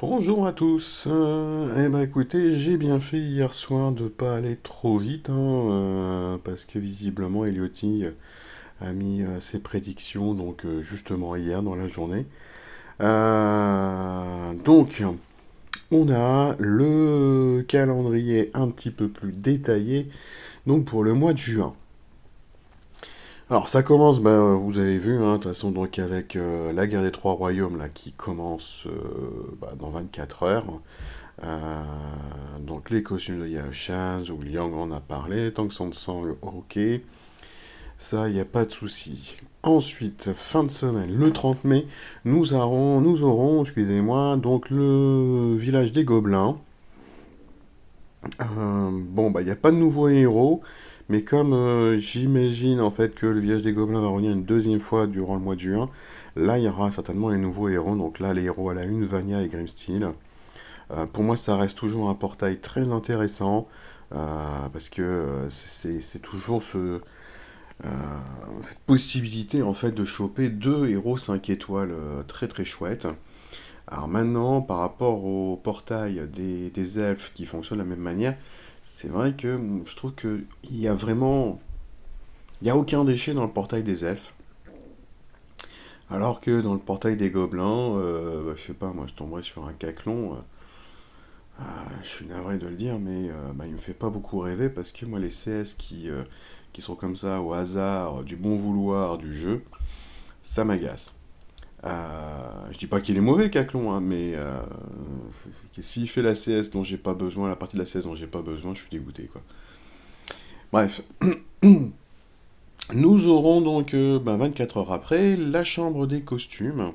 Bonjour à tous. Eh ben écoutez, j'ai bien fait hier soir de pas aller trop vite, parce que visiblement Eliotti a mis ses prédictions donc justement hier dans la journée. Donc on a le calendrier un petit peu plus détaillé donc pour le mois de juin. Alors ça commence, vous avez vu, hein, de toute façon donc avec la guerre des trois royaumes là qui commence dans 24 heures. Euh, donc les costumes de Yao Shan, Zhou Liang en a parlé, Tang San Sang, ok, ça il n'y a pas de souci. Ensuite, fin de semaine, le 30 mai, nous aurons, excusez-moi, donc le village des Gobelins. Il n'y a pas de nouveaux héros, mais comme j'imagine en fait que le village des Gobelins va revenir une deuxième fois durant le mois de juin, là il y aura certainement les nouveaux héros. Donc là, les héros à la une, Vanya et Grimsteel. Pour moi, ça reste toujours un portail très intéressant parce que c'est toujours euh, cette possibilité en fait de choper deux héros 5 étoiles très très chouettes. Alors maintenant, par rapport au portail des elfes qui fonctionnent de la même manière, c'est vrai que je trouve qu'il y a vraiment, il n'y a aucun déchet dans le portail des elfes. Alors que dans le portail des gobelins, je sais pas, moi je tomberais sur un caclon. Je suis navré de le dire, mais il me fait pas beaucoup rêver parce que moi, les CS qui sont comme ça au hasard du bon vouloir du jeu, ça m'agace. Je dis pas qu'il est mauvais, Caclon, hein, mais s'il fait la CS dont j'ai pas besoin, la partie de la CS dont j'ai pas besoin, je suis dégoûté, quoi. Bref, nous aurons donc 24 heures après la chambre des costumes.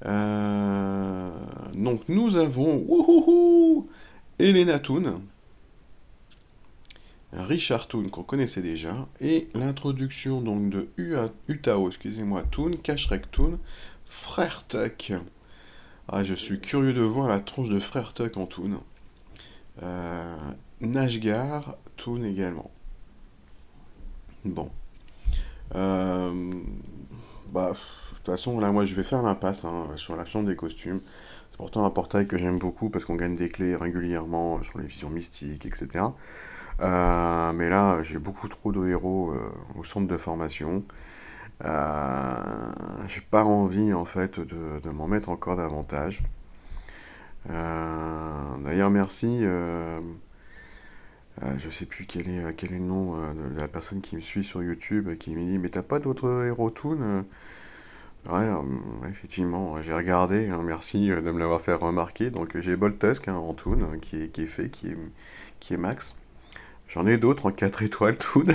Euh, donc nous avons wouhouhou, Elena Toon, Richard Toon qu'on connaissait déjà, et l'introduction donc de Utao, excusez-moi, Toon, Kashrek Toon, Frère Tuck. Ah, je suis curieux de voir la tronche de Frère Tuck en Toon. Euh, Nashgar, Toon également. Bon. Euh, de toute façon, là, moi, je vais faire l'impasse sur la chambre des costumes. C'est pourtant un portail que j'aime beaucoup parce qu'on gagne des clés régulièrement sur les visions mystiques, etc. Mais là, j'ai beaucoup trop de héros au centre de formation. Euh, j'ai pas envie en fait de m'en mettre encore davantage. D'ailleurs, merci. Je sais plus quel est le nom de la personne qui me suit sur YouTube qui me dit mais t'as pas d'autres héros toon Ouais, effectivement, j'ai regardé. Hein, merci de me l'avoir fait remarquer. Donc j'ai Boltusk en toon qui est fait, qui est max. J'en ai d'autres en 4 étoiles toon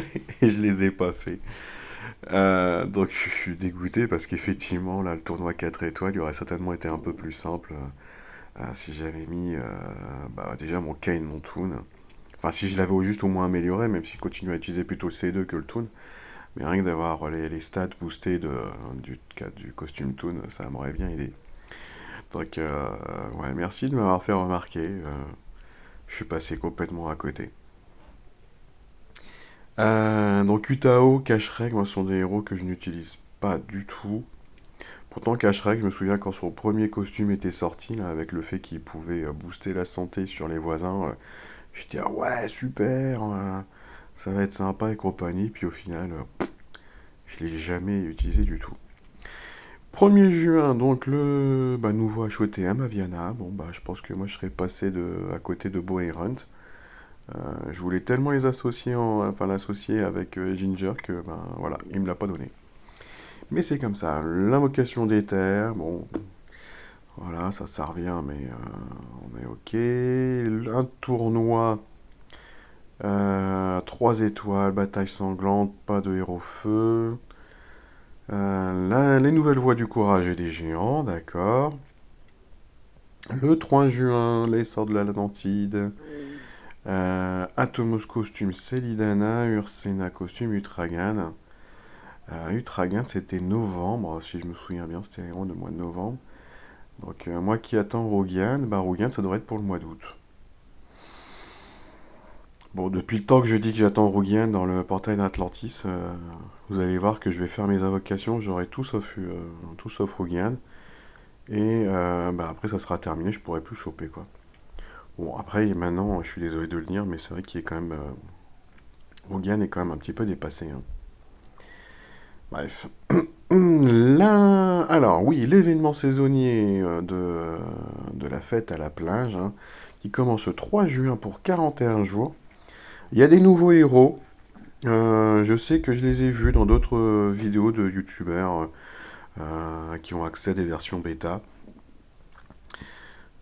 et je les ai pas fait. Donc je suis dégoûté parce qu'effectivement, là, le tournoi 4 étoiles, il aurait certainement été un peu plus simple si j'avais mis déjà mon Kane, mon Toon. Enfin, si je l'avais juste au moins amélioré, même si je continue à utiliser plutôt le C2 que le Toon. Mais rien que d'avoir les stats boostés du costume Toon, ça m'aurait bien aidé. Donc, ouais, merci de m'avoir fait remarquer. Je suis passé complètement à côté. Donc Utao, Kashrek, moi, sont des héros que je n'utilise pas du tout. Pourtant, Kashrek, je me souviens quand son premier costume était sorti, là, avec le fait qu'il pouvait booster la santé sur les voisins, je dis ah ouais, super, ça va être sympa et compagnie. Puis au final, je l'ai jamais utilisé du tout. 1er juin, donc le nouveau HOTM à Viana. Bon, je pense que moi je serais passé à côté de Bow Hunt. Je voulais tellement les associer, l'associer avec Ginger que voilà, il me l'a pas donné. Mais c'est comme ça. L'invocation des terres, bon, voilà, ça revient, mais on est ok. Un tournoi, 3 étoiles, bataille sanglante, pas de héros feu. Les nouvelles voies du courage et des géants, d'accord. Le 3 juin, les sorts de l'Atlantide. Atomos costume Selidana, Ursena costume Utragan. Utragan, c'était novembre, si je me souviens bien, c'était vraiment le mois de novembre. Donc, moi qui attends Rogian, Rogian, ça devrait être pour le mois d'août. Bon, depuis le temps que je dis que j'attends Rogian dans le portail d'Atlantis, vous allez voir que je vais faire mes invocations, j'aurai tout sauf Rogian. Et bah, après, ça sera terminé, je pourrai plus choper, quoi. Bon, après, maintenant, je suis désolé de le dire, mais c'est vrai qu'il est quand même... Hogan est quand même un petit peu dépassé, hein. Bref. Là, alors oui, l'événement saisonnier de la fête à la plage, hein, qui commence le 3 juin pour 41 jours. Il y a des nouveaux héros. Je sais que je les ai vus dans d'autres vidéos de youtubeurs qui ont accès à des versions bêta.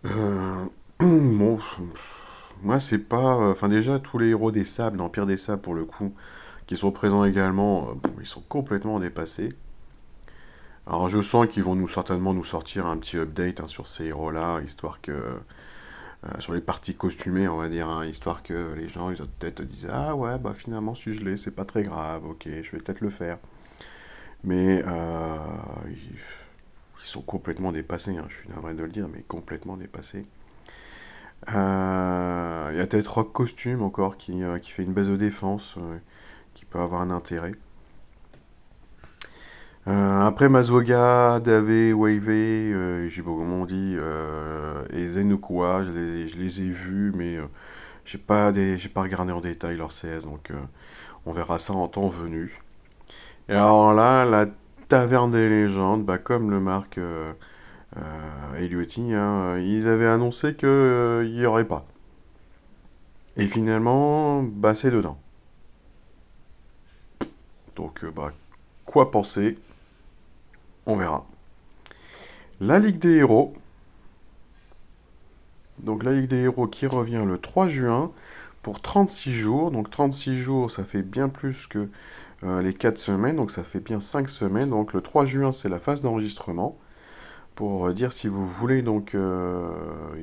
Euh, bon, moi c'est pas... Enfin déjà, tous les héros des sables, d'Empire des Sables pour le coup, qui sont présents également, bon, ils sont complètement dépassés. Alors je sens qu'ils vont certainement nous sortir un petit update, hein, sur ces héros-là, histoire que... sur les parties costumées, on va dire, hein, histoire que les gens, ils ont peut-être disent ah ouais, bah finalement si je l'ai, c'est pas très grave, ok, je vais peut-être le faire. Mais ils sont complètement dépassés, hein, je suis navré de le dire, mais complètement dépassés. Il y a peut-être Rock Costume encore qui fait une baisse de défense, qui peut avoir un intérêt. Après Mazoga, Dave, Wave, je sais pas comment on dit, et Zenokua, je les ai vus, mais j'ai pas regardé en détail leur CS, donc on verra ça en temps venu. Et alors là, la Taverne des légendes, bah, comme le marque Eliotti, hein, ils avaient annoncé qu'il n'y aurait pas. Et finalement, bah, c'est dedans. Donc, bah, quoi penser? On verra. La Ligue des héros. Donc, la Ligue des héros qui revient le 3 juin pour 36 jours. Donc, 36 jours, ça fait bien plus que les 4 semaines. Donc, ça fait bien 5 semaines. Donc, le 3 juin, c'est la phase d'enregistrement pour dire si vous voulez donc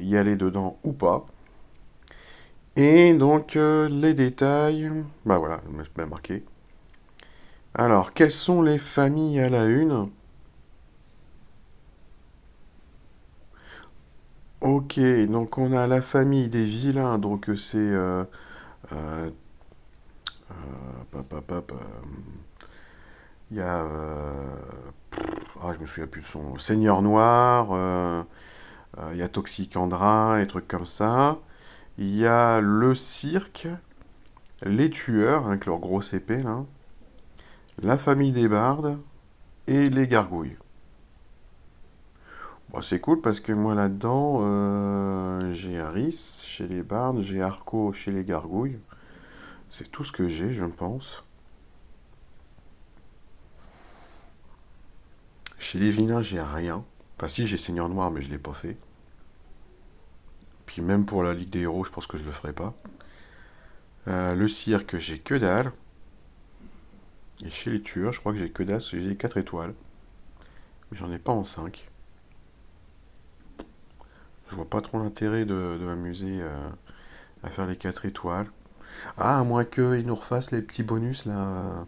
y aller dedans ou pas. Et donc, les détails, bah voilà, je me suis bien marqué. Alors, quelles sont les familles à la une? Ok, donc on a la famille des vilains, donc c'est... euh, il y a... je me souviens plus de son... Seigneur Noir, il y a Toxicandra, et trucs comme ça. Il y a le cirque, les tueurs, avec leur grosse épée, là. La famille des bardes, et les gargouilles. Bon, c'est cool parce que moi là-dedans, j'ai Harris chez les bardes, j'ai Arco chez les gargouilles. C'est tout ce que j'ai, je pense. Chez les vilains, j'ai rien. Enfin, si, j'ai Seigneur Noir, mais je l'ai pas fait. Puis même pour la Ligue des Héros, je pense que je le ferai pas. Le cirque, j'ai que dalle. Et chez les tueurs, je crois que j'ai que dalle, j'ai 4 étoiles. Mais j'en ai pas en 5. Je vois pas trop l'intérêt de m'amuser à faire les 4 étoiles. Ah, à moins qu'ils nous refassent les petits bonus là,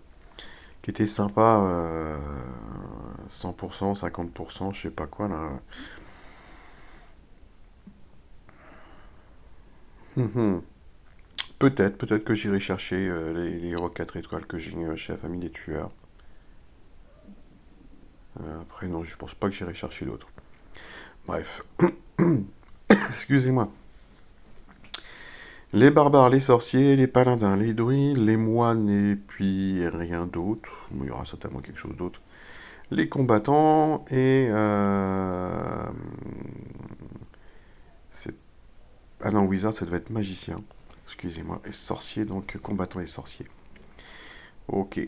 qui étaient sympas. 100%, 50%, je sais pas quoi là. Peut-être que j'irai chercher les héros 4 étoiles que j'ai chez la famille des tueurs. Après, non, je pense pas que j'irai chercher d'autres. Bref. Excusez-moi. Les barbares, les sorciers, les paladins, les druides, les moines et puis rien d'autre. Il y aura certainement quelque chose d'autre. Les combattants et... c'est... Ah non, wizard, ça devait être magicien. Excusez-moi. Et sorcier, donc combattant et sorcier. Ok.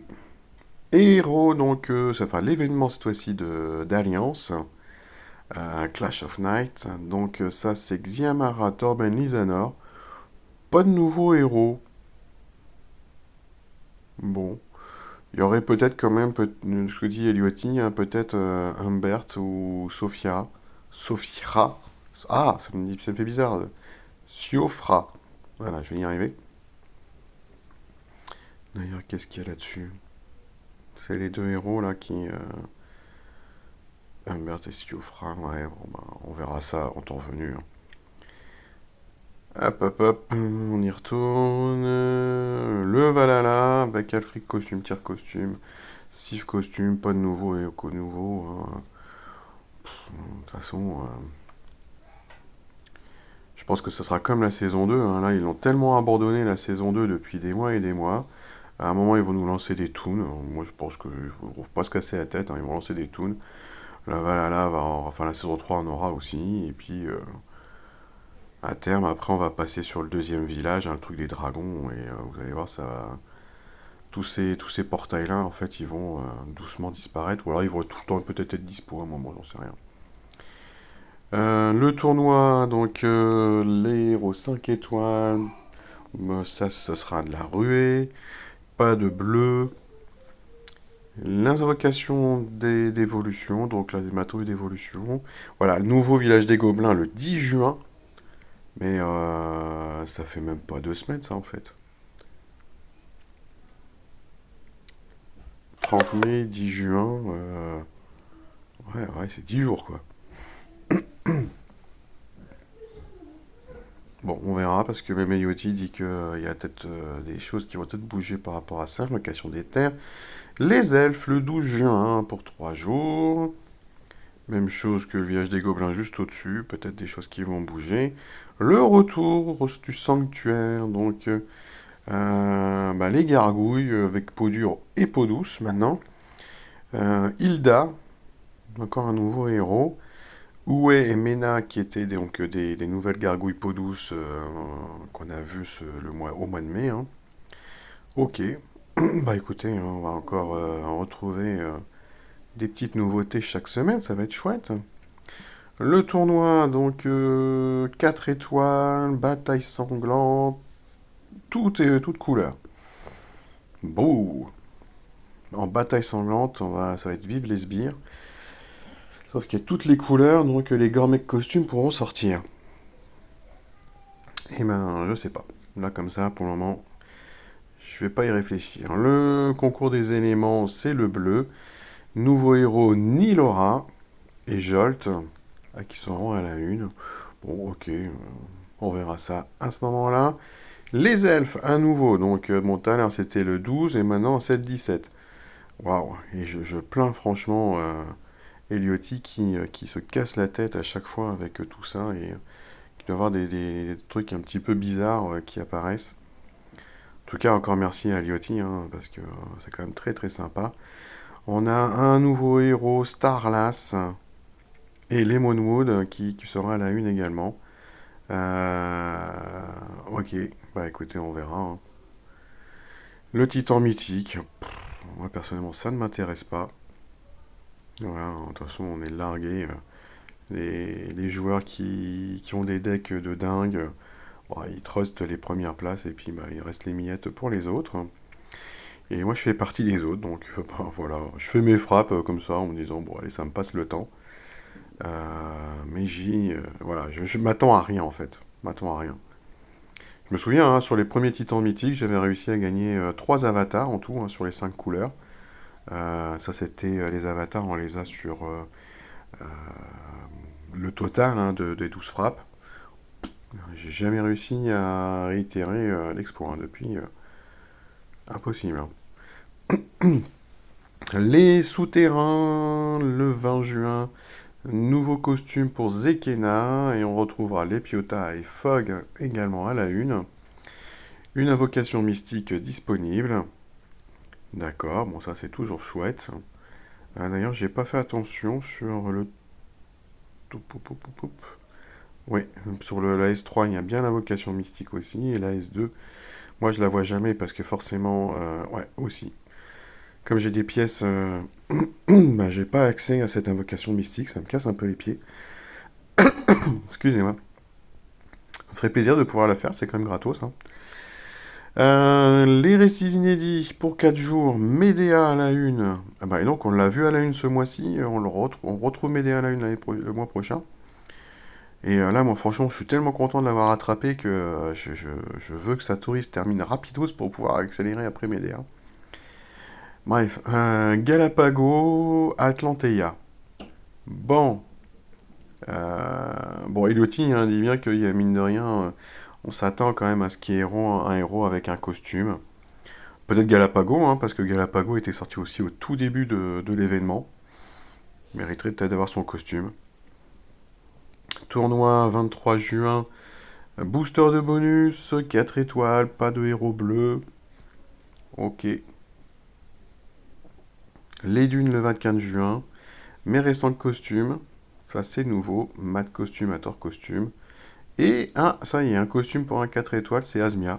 Héros, donc, ça fera l'événement cette fois-ci d'Alliance. Clash of Night. Donc ça c'est Xiamara, Torben, Lysanor. Pas de nouveaux héros. Bon. Il y aurait peut-être quand même, ce que dit Eliotti, hein, peut-être Humbert ou Sophia. Sophia. Ah, ça me fait bizarre. Siofra. Voilà, je vais y arriver. D'ailleurs, qu'est-ce qu'il y a là-dessus? C'est les deux héros là qui... Humbert et Siofra. Ouais, bon, bah, on verra ça en temps venu, hein. Hop, hop, hop, on y retourne. Le Valhalla, avec Alfred costume, tir costume, Sif costume, pas de nouveau et Oko nouveau, hein. toute façon, je pense que ce sera comme la saison 2, hein. Là, ils l'ont tellement abandonné la saison 2 depuis des mois et des mois. À un moment, ils vont nous lancer des toons. Moi, je pense qu'il ne faut pas se casser la tête, hein. Ils vont lancer des toons. La Valhalla enfin la saison 3 en aura aussi. Et puis, à terme, après, on va passer sur le deuxième village, hein, le truc des dragons. Et vous allez voir, ça va. Tous ces portails-là, en fait, ils vont doucement disparaître. Ou alors, ils vont tout le temps peut-être être dispo à un moment, j'en sais rien. Le tournoi, donc les héros 5 étoiles, ça sera de la ruée, pas de bleu. L'invocation d'évolution, donc la matouille d'évolution. Voilà, le nouveau village des gobelins le 10 juin. Mais ça fait même pas 2 semaines, ça en fait. 30 mai, 10 juin. Ouais, c'est 10 jours quoi. Bon, on verra parce que même Yoti dit qu'il y a peut-être des choses qui vont peut-être bouger par rapport à ça. Invocation des terres. Les elfes le 12 juin pour 3 jours. Même chose que le village des gobelins juste au-dessus. Peut-être des choses qui vont bouger. Le retour du sanctuaire. Donc, les gargouilles avec peau dure et peau douce maintenant. Hilda, encore un nouveau héros. Uwe et Mena qui étaient donc des nouvelles gargouilles peau douce qu'on a vues au mois de mai, hein. Ok, bah écoutez, hein, on va encore en retrouver des petites nouveautés chaque semaine, ça va être chouette. Le tournoi, donc 4 étoiles, bataille sanglante, tout est toute couleur. Bouh! En bataille sanglante, ça va être vive les sbires. Sauf qu'il y a toutes les couleurs, donc les gourmets costumes pourront sortir. Et ben, je sais pas. Là, comme ça, pour le moment, je vais pas y réfléchir. Le concours des éléments, c'est le bleu. Nouveau héros, Nilora et Jolt, qui seront à la une. Bon, ok, on verra ça à ce moment-là. Les elfes, à nouveau. Donc, bon, tout à l'heure, c'était le 12 et maintenant, c'est le 17. Waouh, et je plains franchement Eliotti qui se casse la tête à chaque fois avec tout ça et qui doit avoir des trucs un petit peu bizarres qui apparaissent. En tout cas, encore merci à Eliotti, hein, parce que c'est quand même très très sympa. On a un nouveau héros, Starlass, et Lemonwood qui sera à la une également. Ok, bah écoutez, on verra, hein. Le titan mythique, moi personnellement ça ne m'intéresse pas. Voilà, de toute façon on est largué. Les joueurs qui ont des decks de dingue, bon, ils trustent les premières places et puis bah, il reste les miettes pour les autres. Et moi je fais partie des autres, donc bah, voilà, je fais mes frappes comme ça en me disant bon allez ça me passe le temps. Mais voilà, je m'attends à rien en fait, je m'attends à rien. Je me souviens, hein, sur les premiers titans mythiques, j'avais réussi à gagner 3 avatars en tout, hein, sur les 5 couleurs. Ça, c'était les avatars, on les a sur euh, le total, hein, des 12 frappes. J'ai jamais réussi à réitérer l'exploit, hein, depuis. Impossible, hein. Les souterrains, le 20 juin, nouveau costume pour Zekena, et on retrouvera Lepiota et Fogg également à la une. Une invocation mystique disponible. D'accord, bon ça c'est toujours chouette. D'ailleurs, j'ai pas fait attention sur le. Oui, sur la S3, il y a bien l'invocation mystique aussi, et la S2, moi je la vois jamais parce que forcément, ouais, aussi. Comme j'ai des pièces, bah, j'ai pas accès à cette invocation mystique, ça me casse un peu les pieds. Excusez-moi. Ça ferait plaisir de pouvoir la faire, c'est quand même gratos, hein. Les récits inédits pour 4 jours, Médéa à la une. Ah bah, et donc on l'a vu à la une ce mois-ci, on retrouve Médéa à la une le mois prochain. Et là, moi, franchement, je suis tellement content de l'avoir attrapé que je veux que sa touriste termine rapidos pour pouvoir accélérer après Médéa. Bref, Galapago, Atlanteia. Bon, bon, Eloti, hein, dit bien qu'il y a mine de rien, on s'attend quand même à ce qu'il y ait un héros avec un costume. Peut-être Galapago, hein, parce que Galapago était sorti aussi au tout début de l'événement. Mériterait peut-être d'avoir son costume. Tournoi 23 juin. Booster de bonus, 4 étoiles, pas de héros bleu. Ok. Les dunes le 24 juin. Mes récents costumes. Ça c'est nouveau. Mat costume, Hathor costume. Et ça y est, un costume pour un 4 étoiles, c'est Asmia.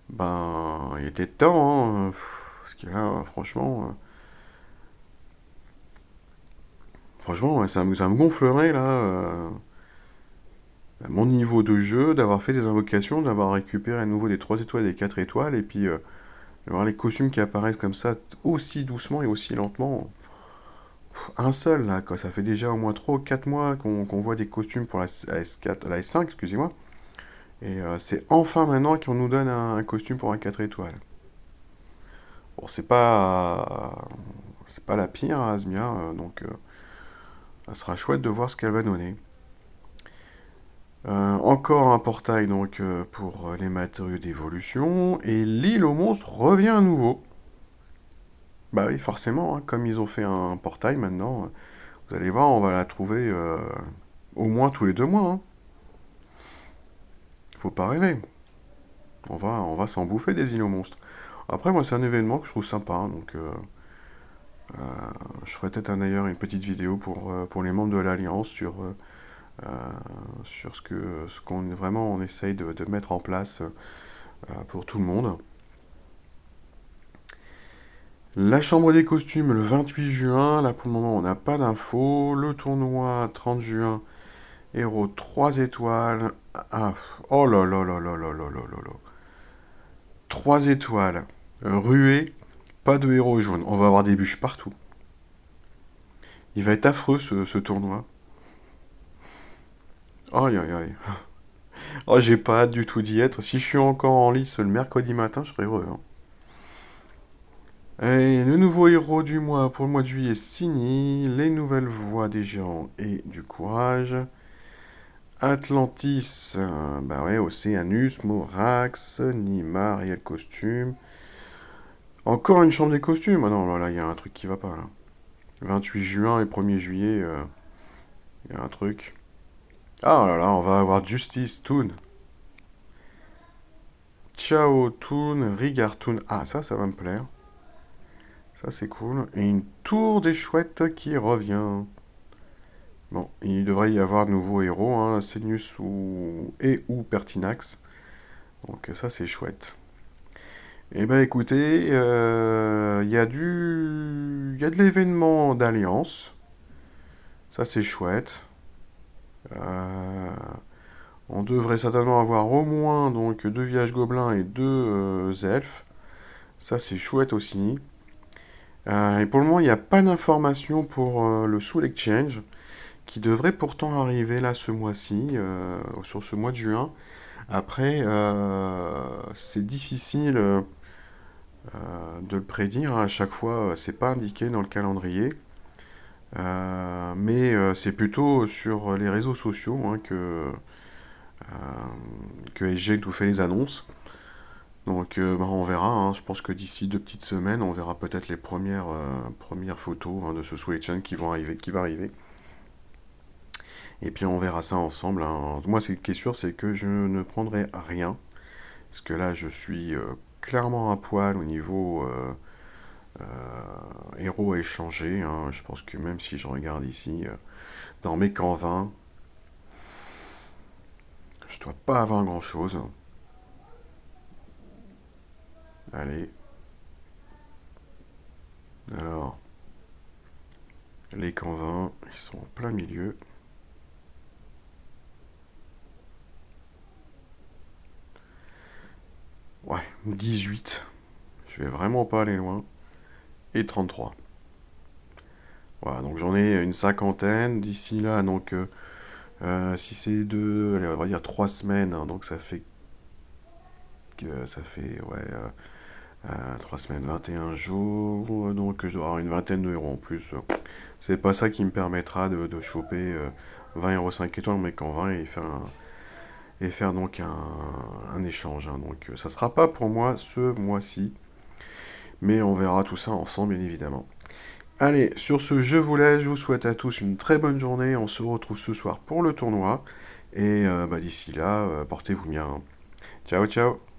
Ben, il était temps, hein. Parce que là, franchement, ça me gonflerait là. À mon niveau de jeu, d'avoir fait des invocations, d'avoir récupéré à nouveau des 3 étoiles et des 4 étoiles, et puis d'avoir les costumes qui apparaissent comme ça aussi doucement et aussi lentement. Un seul là, quoi. Ça fait déjà au moins 3 ou 4 mois qu'on voit des costumes pour la S4, la S5, excusez-moi. Et c'est enfin maintenant qu'on nous donne un costume pour un 4 étoiles. Bon, c'est pas la pire, hein, Asmia, donc ça sera chouette de voir ce qu'elle va donner. Encore un portail donc pour les matériaux d'évolution. Et l'île aux monstres revient à nouveau. Bah oui, forcément, hein, comme ils ont fait un portail maintenant, vous allez voir, on va la trouver au moins tous les 2 mois, hein. Faut pas rêver. On va s'en bouffer des îles aux monstres. Après, moi, c'est un événement que je trouve sympa, hein, donc euh, je ferai peut-être d'ailleurs une petite vidéo pour les membres de l'Alliance euh, sur ce qu'on vraiment on essaye de mettre en place pour tout le monde. La chambre des costumes le 28 juin, là pour le moment on n'a pas d'infos. Le tournoi 30 juin, héros 3 étoiles. Ah, oh là là là là là là là là là. 3 étoiles. Ruée, pas de héros jaune. On va avoir des bûches partout. Il va être affreux ce tournoi. Aïe aïe aïe. Oh, j'ai pas hâte du tout d'y être. Si je suis encore en lice le mercredi matin, je serai heureux, hein. Et le nouveau héros du mois pour le mois de juillet, Sini. Les nouvelles voix des géants et du courage. Atlantis, bah ouais, Océanus, Morax, Nimar, il y a le costume. Encore une chambre des costumes. Ah non, là, il y a un truc qui va pas, là. 28 juin et 1er juillet, il y a un truc. Ah là là, on va avoir Justice Toon. Ciao Toon, Rigard Toon. Ah, ça va me plaire. Ça, c'est cool. Et une tour des chouettes qui revient. Bon, il devrait y avoir de nouveaux héros, hein, Senius ou Pertinax. Donc ça, c'est chouette. Eh ben écoutez, il y a de l'événement d'Alliance. Ça, c'est chouette. Euh, on devrait certainement avoir au moins donc 2 villages gobelins et 2 elfes. Ça, c'est chouette aussi. Et pour le moment, il n'y a pas d'information pour le Soul Exchange, qui devrait pourtant arriver là ce mois-ci, sur ce mois de juin. Après, c'est difficile de le prédire, hein. À chaque fois, c'est pas indiqué dans le calendrier. Mais c'est plutôt sur les réseaux sociaux, hein, que SG nous fait les annonces. Donc bah, on verra, hein. Je pense que d'ici 2 petites semaines, on verra peut-être les premières photos, hein, de ce Switch qui va arriver. Et puis on verra ça ensemble, hein. Moi, ce qui est sûr, c'est que je ne prendrai rien. Parce que là, je suis clairement à poil au niveau héros à échanger, hein. Je pense que même si je regarde ici, dans mes camps 20, je dois pas avoir grand-chose. Allez, alors, les camps 20, ils sont en plein milieu. Ouais, 18. Je vais vraiment pas aller loin. Et 33. Voilà, donc j'en ai une cinquantaine d'ici là. Donc, si c'est allez, on va dire 3 semaines, hein, donc ça fait ouais, 3 semaines, 21 jours. Donc, je dois avoir une vingtaine de euros en plus. C'est pas ça qui me permettra de choper 20 euros 5 étoiles, mais qu'en 20 et faire donc un échange, hein. Donc, ça sera pas pour moi ce mois-ci. Mais on verra tout ça ensemble, bien évidemment. Allez, sur ce, je vous laisse, je vous souhaite à tous une très bonne journée, on se retrouve ce soir pour le tournoi, et bah, d'ici là, portez-vous bien. Ciao, ciao!